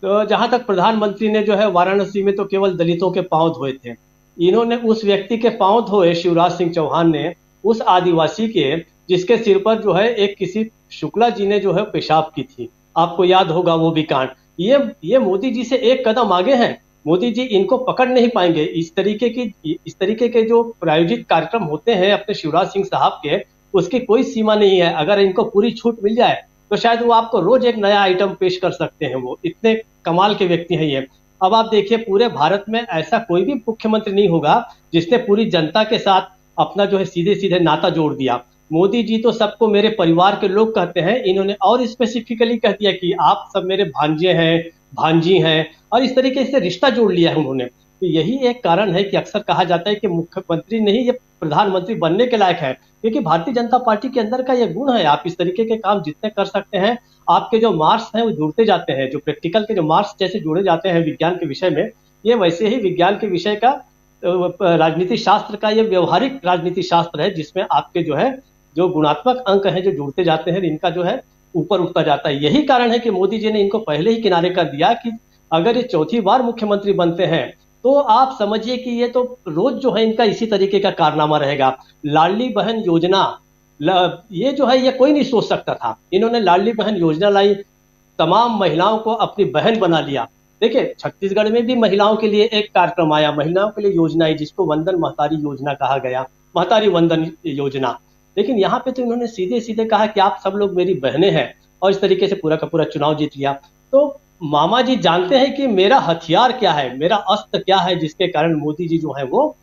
तो जहाँ तक प्रधानमंत्री ने जो है वाराणसी में तो केवल दलितों के पांव धोए थे, इन्होंने उस व्यक्ति के पांव धोए, शिवराज सिंह चौहान ने उस आदिवासी के जिसके सिर पर जो है एक किसी शुक्ला जी ने जो है पेशाब की थी, आपको याद होगा वो भी कांड। ये मोदी जी से एक कदम आगे हैं। मोदी जी इनको पकड़ नहीं पाएंगे। इस तरीके के जो प्रायोजित कार्यक्रम होते हैं अपने शिवराज सिंह साहब के, उसकी कोई सीमा नहीं है। अगर इनको पूरी छूट मिल जाए तो शायद वो आपको रोज एक नया आइटम पेश कर सकते हैं। वो इतने कमाल के व्यक्ति हैं ये। अब आप देखिए, पूरे भारत में ऐसा कोई भी मुख्यमंत्री नहीं होगा जिसने पूरी जनता के साथ अपना जो है सीधे सीधे नाता जोड़ दिया। मोदी जी तो सबको मेरे परिवार के लोग कहते हैं, इन्होंने और स्पेसिफिकली कह दिया कि आप सब मेरे भांजे हैं, भांजी हैं, और इस तरीके से रिश्ता जोड़ लिया है उन्होंने। तो यही एक कारण है कि अक्सर कहा जाता है कि मुख्यमंत्री नहीं, ये प्रधानमंत्री बनने के लायक है, क्योंकि भारतीय जनता पार्टी के अंदर का ये गुण है। आप इस तरीके के काम जितने कर सकते हैं, आपके जो मार्क्स हैं वो जुड़ते जाते हैं, जो प्रैक्टिकल के जो मार्क्स जैसे जुड़े जाते हैं विज्ञान के विषय में, ये वैसे ही विज्ञान के विषय का, राजनीति शास्त्र का ये व्यवहारिक राजनीति शास्त्र है, जिसमें आपके जो है जो गुणात्मक अंक हैं जो जुड़ते जाते हैं, इनका जो है ऊपर उठता जाता है। यही कारण है कि मोदी जी ने इनको पहले ही किनारे कर दिया कि अगर ये चौथी बार मुख्यमंत्री बनते हैं तो आप समझिए कि ये तो रोज जो है इनका इसी तरीके का कारनामा रहेगा। लाडली बहन योजना, ये जो है ये कोई नहीं सोच सकता था। इन्होंने लाडली बहन योजना लाई, तमाम महिलाओं को अपनी बहन बना लिया। देखिए, छत्तीसगढ़ में भी महिलाओं के लिए एक कार्यक्रम आया, महिलाओं के लिए योजना आई, जिसको वंदन महतारी योजना कहा गया, महतारी वंदन योजना। लेकिन यहाँ पे तो इन्होंने सीधे सीधे कहा कि आप सब लोग मेरी बहनें हैं, और इस तरीके से पूरा का पूरा चुनाव जीत लिया। तो मामा जी जानते हैं कि मेरा हथियार क्या है, मेरा अस्त्र क्या है, जिसके कारण मोदी जी जो है वो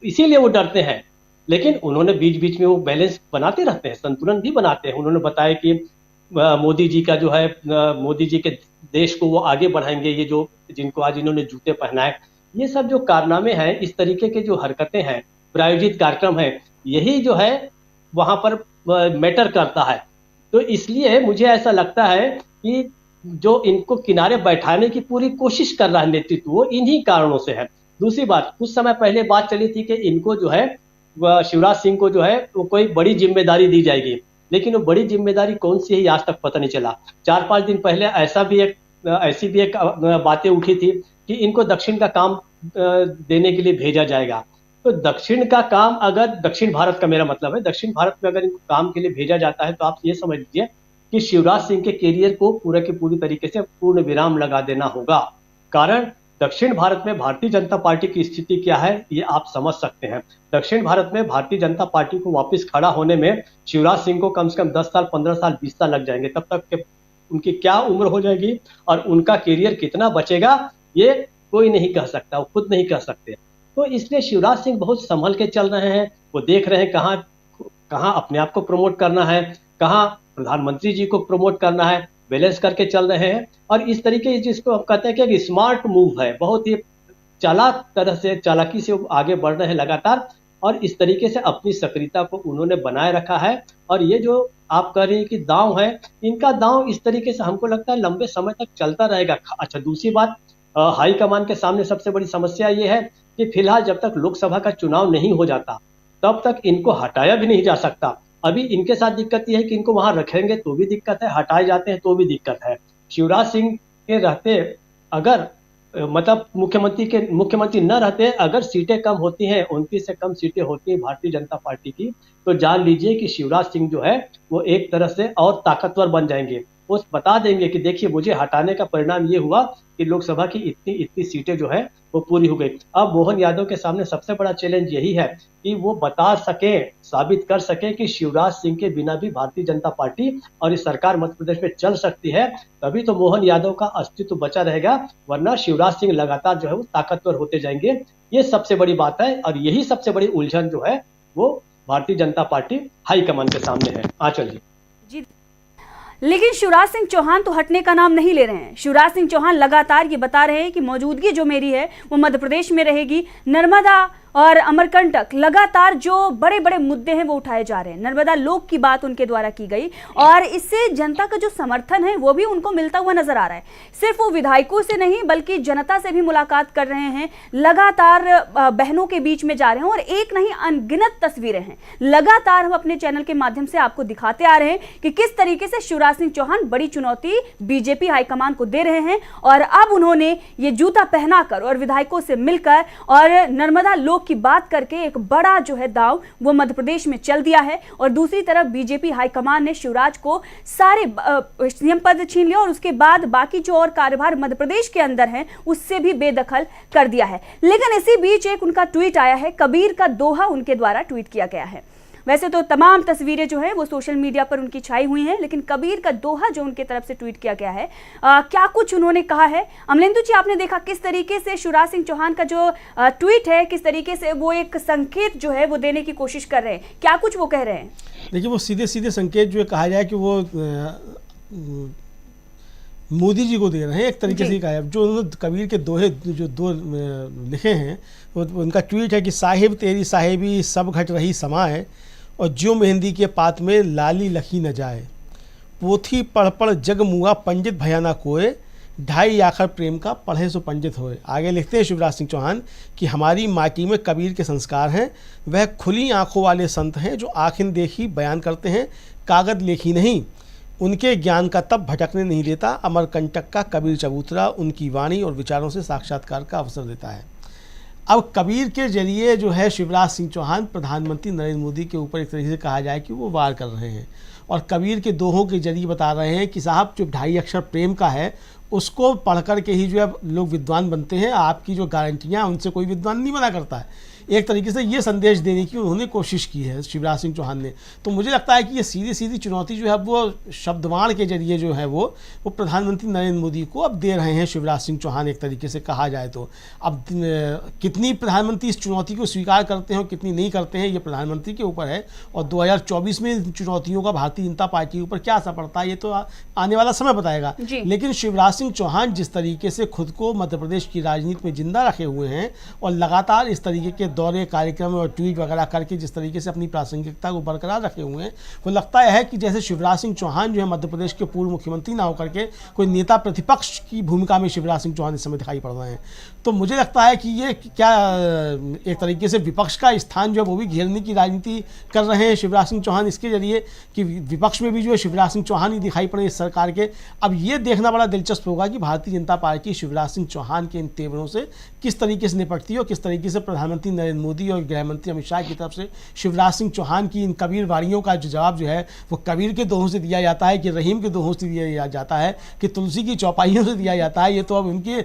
इसीलिए वो डरते हैं। लेकिन उन्होंने बीच बीच में वो बैलेंस बनाते रहते हैं, संतुलन भी बनाते हैं। उन्होंने बताया कि मोदी जी का जो है, मोदी जी के देश को वो आगे बढ़ाएंगे, ये जो जिनको आज इन्होंने जूते पहनाए, ये सब जो कारनामे हैं, इस तरीके के जो हरकतें हैं, प्रायोजित कार्यक्रम है, यही जो है वहां पर मैटर करता है। तो इसलिए मुझे ऐसा लगता है कि जो इनको किनारे बैठाने की पूरी कोशिश कर रहा है नेतृत्व, वो इन्हीं कारणों से है। दूसरी बात, कुछ समय पहले बात चली थी कि इनको जो है शिवराज सिंह को जो है वो कोई बड़ी जिम्मेदारी दी जाएगी, लेकिन वो बड़ी जिम्मेदारी कौन सी है आज तक पता नहीं चला। 4-5 दिन पहले ऐसी भी एक बातें उठी थी कि इनको दक्षिण का काम देने के लिए भेजा जाएगा। तो दक्षिण का काम, अगर दक्षिण भारत का मेरा मतलब है, दक्षिण भारत में अगर इनको काम के लिए भेजा जाता है तो आप ये समझ लीजिए कि शिवराज सिंह के कैरियर को पूरे के पूरी तरीके से पूर्ण विराम लगा देना होगा। कारण दक्षिण भारत में भारतीय जनता पार्टी की स्थिति क्या है ये आप समझ सकते हैं। दक्षिण भारत में भारतीय जनता पार्टी को वापस खड़ा होने में शिवराज सिंह को कम से कम 10 साल, 15 साल, 20 साल लग जाएंगे। तब तक के उनकी क्या उम्र हो जाएगी और उनका करियर कितना बचेगा ये कोई नहीं कह सकता, वो खुद नहीं कह सकते। तो इसलिए शिवराज सिंह बहुत संभल के चल रहे हैं। वो देख रहे हैं कहाँ अपने आप को प्रमोट करना है, कहाँ प्रधानमंत्री जी को प्रमोट करना है, बैलेंस करके चल रहे हैं। और इस तरीके जिसको हम कहते हैं कि एक स्मार्ट मूव है, बहुत ही चालाकी से आगे बढ़ रहे हैं लगातार। और इस तरीके से अपनी सक्रियता को उन्होंने बनाए रखा है। और ये जो आप कह रही हैं कि दांव है, इनका दांव इस तरीके से हमको लगता है लंबे समय तक चलता रहेगा। अच्छा, दूसरी बात, हाईकमान के सामने सबसे बड़ी समस्या ये है कि फिलहाल जब तक लोकसभा का चुनाव नहीं हो जाता तब तक इनको हटाया भी नहीं जा सकता। अभी इनके साथ दिक्कत यह है कि इनको वहां रखेंगे तो भी दिक्कत है, हटाए जाते हैं तो भी दिक्कत है। शिवराज सिंह के रहते अगर मतलब मुख्यमंत्री न रहते, अगर सीटें कम होती हैं, 29 से कम सीटें होती हैं भारतीय जनता पार्टी की, तो जान लीजिए कि शिवराज सिंह जो है वो एक तरह से और ताकतवर बन जाएंगे। वो बता देंगे कि देखिए मुझे हटाने का परिणाम ये हुआ कि लोकसभा की इतनी सीटें जो है वो पूरी हो गई। अब मोहन यादव के सामने सबसे बड़ा चैलेंज यही है कि वो बता सके, साबित कर सके कि शिवराज सिंह के बिना भी भारतीय जनता पार्टी और इस सरकार मध्य प्रदेश में चल सकती है। तभी तो मोहन यादव का अस्तित्व बचा रहेगा, वरना शिवराज सिंह लगातार जो है वो ताकतवर होते जाएंगे। ये सबसे बड़ी बात है और यही सबसे बड़ी उलझन जो है वो भारतीय जनता पार्टी हाईकमान के सामने है। आंचल जी। लेकिन शिवराज सिंह चौहान तो हटने का नाम नहीं ले रहे हैं। शिवराज सिंह चौहान लगातार ये बता रहे हैं कि मौजूदगी जो मेरी है वो मध्य प्रदेश में रहेगी। नर्मदा और अमरकंटक लगातार जो बड़े बड़े मुद्दे हैं वो उठाए जा रहे हैं। नर्मदा लोक की बात उनके द्वारा की गई और इससे जनता का जो समर्थन है वो भी उनको मिलता हुआ नजर आ रहा है। सिर्फ वो विधायकों से नहीं बल्कि जनता से भी मुलाकात कर रहे हैं, लगातार बहनों के बीच में जा रहे हैं और एक नहीं अनगिनत तस्वीरें हैं लगातार हम अपने चैनल के माध्यम से आपको दिखाते आ रहे हैं कि किस तरीके से शिवराज सिंह चौहान बड़ी चुनौती बीजेपी हाईकमान को दे रहे हैं। और अब उन्होंने ये जूता पहनाकर और विधायकों से मिलकर और नर्मदा लोक की बात करके एक बड़ा जो है दांव वो मध्य प्रदेश में चल दिया है। और दूसरी तरफ बीजेपी हाईकमान ने शिवराज को सारे सीएम पद छीन लिया और उसके बाद बाकी जो और कार्यभार मध्य प्रदेश के अंदर है उससे भी बेदखल कर दिया है। लेकिन इसी बीच एक उनका ट्वीट आया है, कबीर का दोहा उनके द्वारा ट्वीट किया गया है। वैसे तो तमाम तस्वीरें जो है वो सोशल मीडिया पर उनकी छाई हुई हैं, लेकिन कबीर का दोहा जो उनके तरफ से ट्वीट किया गया है, क्या कुछ उन्होंने कहा है। अमलेंदु जी, आपने देखा किस तरीके से शिवराज सिंह चौहान का जो ट्वीट है, किस तरीके से वो एक संकेत जो है वो देने की कोशिश कर रहे हैं, क्या कुछ वो कह रहे हैं? देखिए, वो सीधे सीधे संकेत जो कहा जाए कि वो मोदी जी को दे रहे हैं, एक तरीके से कहा है। जो उन्होंने कबीर के दोहे जो दो लिखे हैं, उनका ट्वीट है कि साहिब तेरी साहिबी सब घट रही समाए और ज्यों मेहंदी के पात में लाली लखी न जाए, पोथी पढ़ पढ़ जग मुआ पंडित भयाना कोय, ढाई आखर प्रेम का पढ़े सो पंडित होए। आगे लिखते हैं शिवराज सिंह चौहान कि हमारी माटी में कबीर के संस्कार हैं, वह खुली आंखों वाले संत हैं जो आँखें देखी बयान करते हैं, कागज लेखी नहीं। उनके ज्ञान का तब भटकने नहीं देता, अमरकंटक का कबीर चबूतरा उनकी वाणी और विचारों से साक्षात्कार का अवसर देता है। अब कबीर के जरिए जो है शिवराज सिंह चौहान प्रधानमंत्री नरेंद्र मोदी के ऊपर एक तरीके से कहा जाए कि वो वार कर रहे हैं और कबीर के दोहों के जरिए बता रहे हैं कि साहब जो ढाई अक्षर प्रेम का है उसको पढ़ कर के ही जो है लोग विद्वान बनते हैं, आपकी जो गारंटियाँ उनसे कोई विद्वान नहीं बना करता है। एक तरीके से ये संदेश देने की उन्होंने कोशिश की है शिवराज सिंह चौहान ने। तो मुझे लगता है कि ये सीधी सीधी चुनौती जो है वो शब्दवाण के जरिए जो है वो प्रधानमंत्री नरेंद्र मोदी को अब दे रहे हैं शिवराज सिंह चौहान, एक तरीके से कहा जाए तो। अब कितनी प्रधानमंत्री इस चुनौती को स्वीकार करते हैं और कितनी नहीं करते हैं ये प्रधानमंत्री के ऊपर है, और 2024 में इन चुनौतियों का भारतीय जनता पार्टी के ऊपर क्या असर पड़ता है ये तो आने वाला समय बताएगा। लेकिन शिवराज सिंह चौहान जिस तरीके से खुद को मध्य प्रदेश की राजनीति में जिंदा रखे हुए हैं और लगातार इस तरीके के दौरे कार्यक्रम और ट्वीट वगैरह करके जिस तरीके से अपनी प्रासंगिकता को बरकरार रखे हुए हैं, वो लगता है कि जैसे शिवराज सिंह चौहान जो है मध्य प्रदेश के पूर्व मुख्यमंत्री ना होकर के कोई नेता प्रतिपक्ष की भूमिका में शिवराज सिंह चौहान इस समय दिखाई पड़ रहे हैं। तो मुझे लगता है कि ये क्या एक तरीके से विपक्ष का स्थान जो है वो भी घेरने की राजनीति कर रहे हैं शिवराज सिंह चौहान इसके जरिए कि विपक्ष में भी जो है शिवराज सिंह चौहान ही दिखाई पड़े इस सरकार के। अब ये देखना बड़ा दिलचस्प होगा कि भारतीय जनता पार्टी शिवराज सिंह चौहान के इन तेवरों से किस तरीके से निपटती है और किस तरीके से प्रधानमंत्री नरेंद्र मोदी और गृह मंत्री अमित शाह की तरफ से शिवराज सिंह चौहान की इन कबीर वाणियों का जो जवाब जो है वो कबीर के दोहों से दिया जाता है कि रहीम के दोहों से दिया जाता है कि तुलसी की चौपाइयों से दिया जाता है। ये तो अब उनके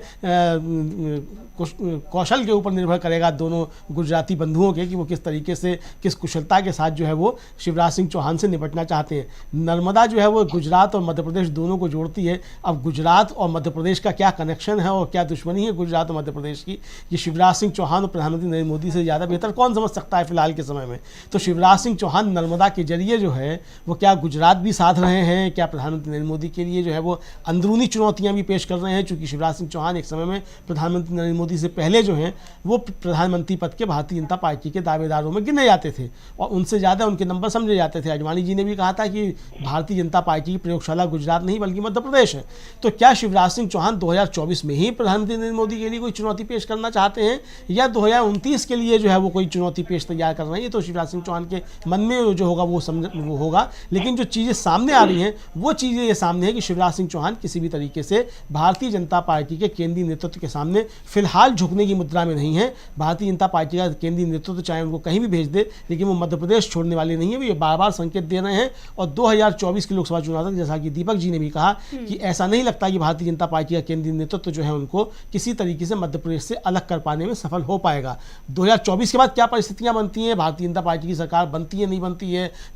कौशल के ऊपर निर्भर करेगा दोनों गुजराती बंधुओं के कि वो किस तरीके से किस कुशलता के साथ जो है वो शिवराज सिंह चौहान से निपटना चाहते हैं। नर्मदा जो है वो गुजरात और मध्य प्रदेश दोनों को जोड़ती है। अब गुजरात और मध्य प्रदेश का क्या कनेक्शन है और क्या दुश्मनी है गुजरात और मध्य प्रदेश की, ये शिवराज सिंह चौहान और प्रधानमंत्री नरेंद्र मोदी से ज़्यादा बेहतर कौन समझ सकता है फिलहाल के समय में। तो शिवराज सिंह चौहान नर्मदा के जरिए जो है वो क्या गुजरात भी साध रहे हैं, क्या प्रधानमंत्री नरेंद्र मोदी के लिए जो है वो अंदरूनी चुनौतियां भी पेश कर रहे हैं, चूंकि शिवराज सिंह चौहान एक समय में प्रधानमंत्री नरेंद्र मोदी से पहले जो हैं वो प्रधानमंत्री पद के भारतीय जनता पार्टी के दावेदारों में गिने जाते थे और उनसे ज़्यादा उनके नंबर समझे जाते थे। अडवाणी जी ने भी कहा था कि भारतीय जनता पार्टी की प्रयोगशाला गुजरात नहीं बल्कि मध्य प्रदेश है। तो क्या शिवराज सिंह चौहान 2024 में ही प्रधानमंत्री नरेंद्र मोदी के लिए कोई चुनौती पेश करना चाहते हैं या 2029 के लिए जो है वो कोई चुनौती पेश तैयार कर रहे हैं? तो शिवराज सिंह चौहान के मन में जो होगा वो होगा, लेकिन जो चीज़ें सामने आ रही हैं वो चीज़ें ये सामने है कि शिवराज सिंह चौहान किसी भी तरीके से भारतीय जनता पार्टी के केंद्रीय नेतृत्व के सामने फिलहाल झुकने की मुद्रा में नहीं है। भारतीय जनता पार्टी का केंद्रीय नेतृत्व चाहे उनको कहीं भी भेज दे लेकिन वो मध्य प्रदेश छोड़ने वाले नहीं है। वो ये बार बार संकेत दे रहे हैं और 2024 के लोकसभा चुनाव तक जैसा कि दीपक जी ने भी कहा कि ऐसा नहीं लगता कि भारतीय जनता पार्टी का केंद्रीय नेतृत्व जो है उनको किसी तरीके से मध्य प्रदेश से अलग कर पाने में सफल हो पाएगा। 2024 के बाद क्या परिस्थितियां बनती हैं, भारतीय जनता पार्टी की सरकार बनती है नहीं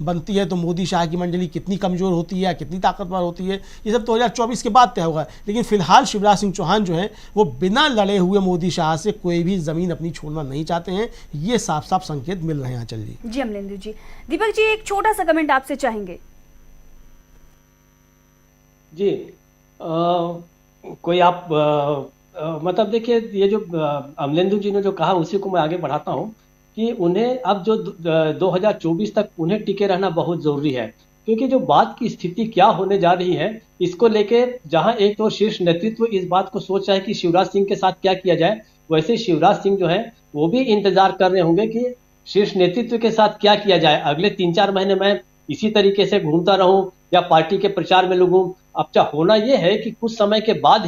बनती है तो मोदी शाह की मंडली कितनी कमजोर होती है, कितनी ताकतवर होती है, ये सब 2024 के बाद तय होगा। लेकिन फिलहाल शिवराज सिंह चौहान जो है वो बिना लड़े हुए मोदी शाह से कोई भी जमीन अपनी छोड़ना नहीं चाहते हैं। ये साफ साफ संकेत मिल रहे हैं। आंचल जी अमलेंद्र जी, दीपक जी एक छोटा सा कमेंट आपसे चाहेंगे। जी कोई आप मतलब देखिए ये जो अमलेंदु जी ने जो कहा उसी को मैं आगे बढ़ाता हूँ कि उन्हें अब जो 2024 तक उन्हें टिके रहना बहुत ज़रूरी है, क्योंकि जो बात की स्थिति क्या होने जा रही है इसको लेके जहां एक तो शीर्ष नेतृत्व इस बात को सोच रहा है कि शिवराज सिंह के साथ क्या किया जाए, वैसे शिवराज सिंह जो है वो भी इंतजार कर रहे होंगे कि शीर्ष नेतृत्व के साथ क्या किया जाए। अगले 3-4 महीने में इसी तरीके से घूमता रहूं या पार्टी के प्रचार में लगूं। अब क्या होना यह है कि कुछ समय के बाद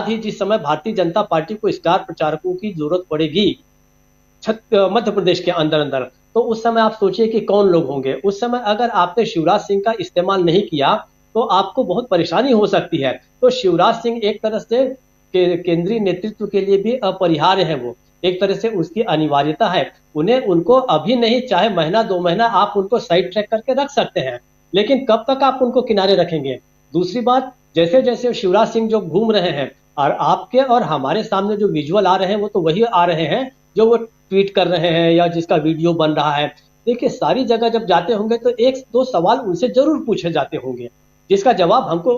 ही जिस समय भारतीय जनता पार्टी को स्टार प्रचारकों की जरूरत पड़ेगी मध्य प्रदेश के अंदर, तो उस समय आप सोचिए कि कौन लोग होंगे। उस समय अगर आपने शिवराज सिंह का इस्तेमाल नहीं किया तो आपको बहुत परेशानी हो सकती है। तो शिवराज सिंह एक तरह से केंद्रीय नेतृत्व के लिए भी अपरिहार्य है, वो एक तरह से उसकी अनिवार्यता है। उनको अभी नहीं, चाहे महीना 2 महीना आप उनको साइड ट्रैक करके रख सकते हैं, लेकिन कब तक आप उनको किनारे रखेंगे। दूसरी बात, जैसे जैसे शिवराज सिंह जो घूम रहे हैं और आपके और हमारे सामने जो विजुअल आ रहे हैं वो तो वही आ रहे हैं जो वो ट्वीट कर रहे हैं या जिसका वीडियो बन रहा है। देखिए सारी जगह जब जाते होंगे तो 1-2 सवाल उनसे जरूर पूछे जाते होंगे जिसका जवाब हमको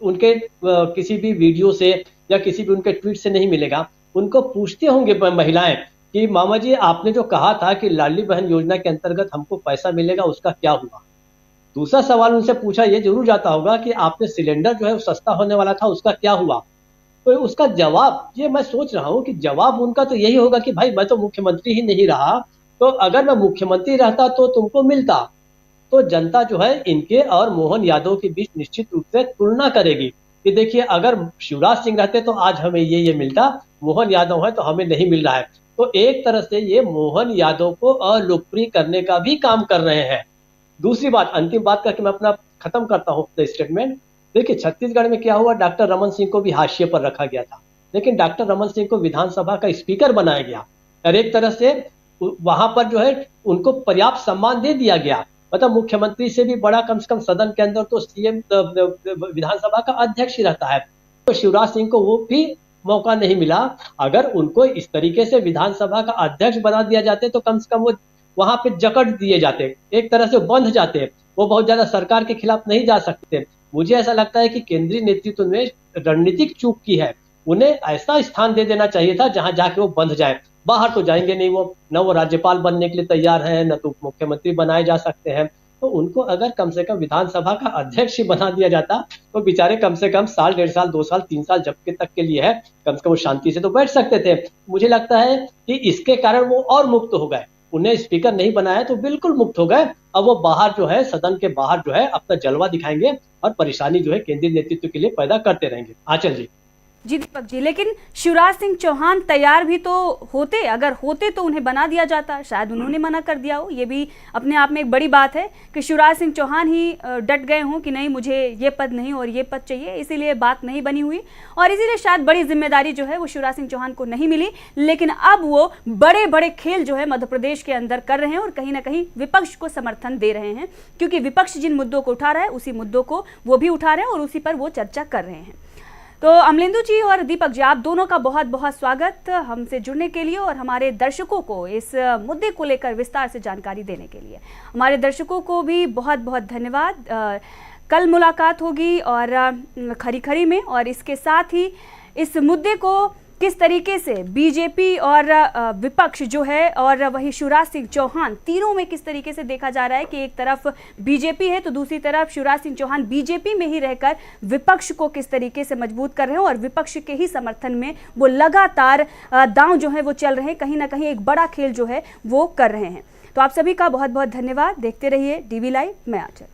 उनके किसी भी वीडियो से या किसी भी उनके ट्वीट से नहीं मिलेगा। उनको पूछते होंगे महिलाएं कि मामा जी आपने जो कहा था कि लाडली बहन योजना के अंतर्गत हमको पैसा मिलेगा, उसका क्या हुआ। दूसरा सवाल उनसे पूछा ये जरूर जाता होगा कि आपने सिलेंडर जो है वो सस्ता होने वाला था, उसका क्या हुआ। तो उसका जवाब, ये मैं सोच रहा हूँ कि जवाब उनका तो यही होगा कि भाई मैं तो मुख्यमंत्री ही नहीं रहा, तो अगर मैं मुख्यमंत्री रहता तो तुमको मिलता। तो जनता जो है इनके और मोहन यादव के बीच निश्चित रूप से तुलना करेगी कि देखिए अगर शिवराज सिंह रहते तो आज हमें ये मिलता, मोहन यादव है तो हमें नहीं मिल रहा है। तो एक तरह से ये मोहन यादव को अलोकप्रिय करने का भी काम कर रहे हैं। दूसरी बात, अंतिम बात करके मैं अपना खत्म करता हूँ स्टेटमेंट। देखिए छत्तीसगढ़ में क्या हुआ, डॉक्टर रमन सिंह को भी हाशिए पर रखा गया था, लेकिन डॉक्टर रमन सिंह को विधानसभा का स्पीकर बनाया गया और एक तरह से वहां पर जो है उनको पर्याप्त सम्मान दे दिया गया। मतलब मुख्यमंत्री से भी बड़ा कम से कम सदन के अंदर तो सीएम विधानसभा का अध्यक्ष ही रहता है। तो शिवराज सिंह को वो भी मौका नहीं मिला। अगर उनको इस तरीके से विधानसभा का अध्यक्ष बना दिया जाते तो कम से कम वो वहां पे जकड़ दिए जाते, एक तरह से बंध जाते, वो बहुत ज्यादा सरकार के खिलाफ नहीं जा सकते। मुझे ऐसा लगता है कि केंद्रीय नेतृत्व ने रणनीतिक चूक की है। उन्हें ऐसा स्थान दे देना चाहिए था जहां जाके वो बंध जाए। बाहर तो जाएंगे नहीं, वो न वो राज्यपाल बनने के लिए तैयार है, न तो मुख्यमंत्री बनाए जा सकते हैं। तो उनको अगर कम से कम विधानसभा का अध्यक्ष ही बना दिया जाता तो बेचारे कम से कम साल, 1.5 साल, 2 साल, 3 साल जब तक के लिए है कम से कम वो शांति से तो बैठ सकते थे। मुझे लगता है कि इसके कारण वो और मुक्त हो गए। उन्हें स्पीकर नहीं बनाया तो बिल्कुल मुक्त हो गए। अब वो बाहर जो है, सदन के बाहर जो है अपना जलवा दिखाएंगे और परेशानी जो है केंद्रीय नेतृत्व के लिए पैदा करते रहेंगे। आंचल जी जी दीपक जी, लेकिन शिवराज सिंह चौहान तैयार भी तो होते, अगर होते तो उन्हें बना दिया जाता, शायद उन्होंने मना कर दिया हो। ये भी अपने आप में एक बड़ी बात है कि शिवराज सिंह चौहान ही डट गए हों कि नहीं मुझे ये पद नहीं और ये पद चाहिए, इसीलिए बात नहीं बनी हुई और इसीलिए शायद बड़ी जिम्मेदारी जो है वो शिवराज सिंह चौहान को नहीं मिली। लेकिन अब वो बड़े बड़े खेल जो है मध्य प्रदेश के अंदर कर रहे हैं और कहीं ना कहीं विपक्ष को समर्थन दे रहे हैं, क्योंकि विपक्ष जिन मुद्दों को उठा रहा है उसी मुद्दों को वो भी उठा रहे हैं और उसी पर वो चर्चा कर रहे हैं। तो अमलेंदु जी और दीपक जी, आप दोनों का बहुत बहुत स्वागत हमसे जुड़ने के लिए और हमारे दर्शकों को इस मुद्दे को लेकर विस्तार से जानकारी देने के लिए। हमारे दर्शकों को भी बहुत बहुत धन्यवाद। कल मुलाकात होगी और खरी खरी में, और इसके साथ ही इस मुद्दे को किस तरीके से बीजेपी और विपक्ष जो है और वही शिवराज सिंह चौहान, तीनों में किस तरीके से देखा जा रहा है कि एक तरफ बीजेपी है तो दूसरी तरफ शिवराज सिंह चौहान बीजेपी में ही रहकर विपक्ष को किस तरीके से मजबूत कर रहे हैं और विपक्ष के ही समर्थन में वो लगातार दांव जो है वो चल रहे हैं, कहीं ना कहीं एक बड़ा खेल जो है वो कर रहे हैं। तो आप सभी का बहुत बहुत धन्यवाद। देखते रहिए DV लाइव। मैं आंचल।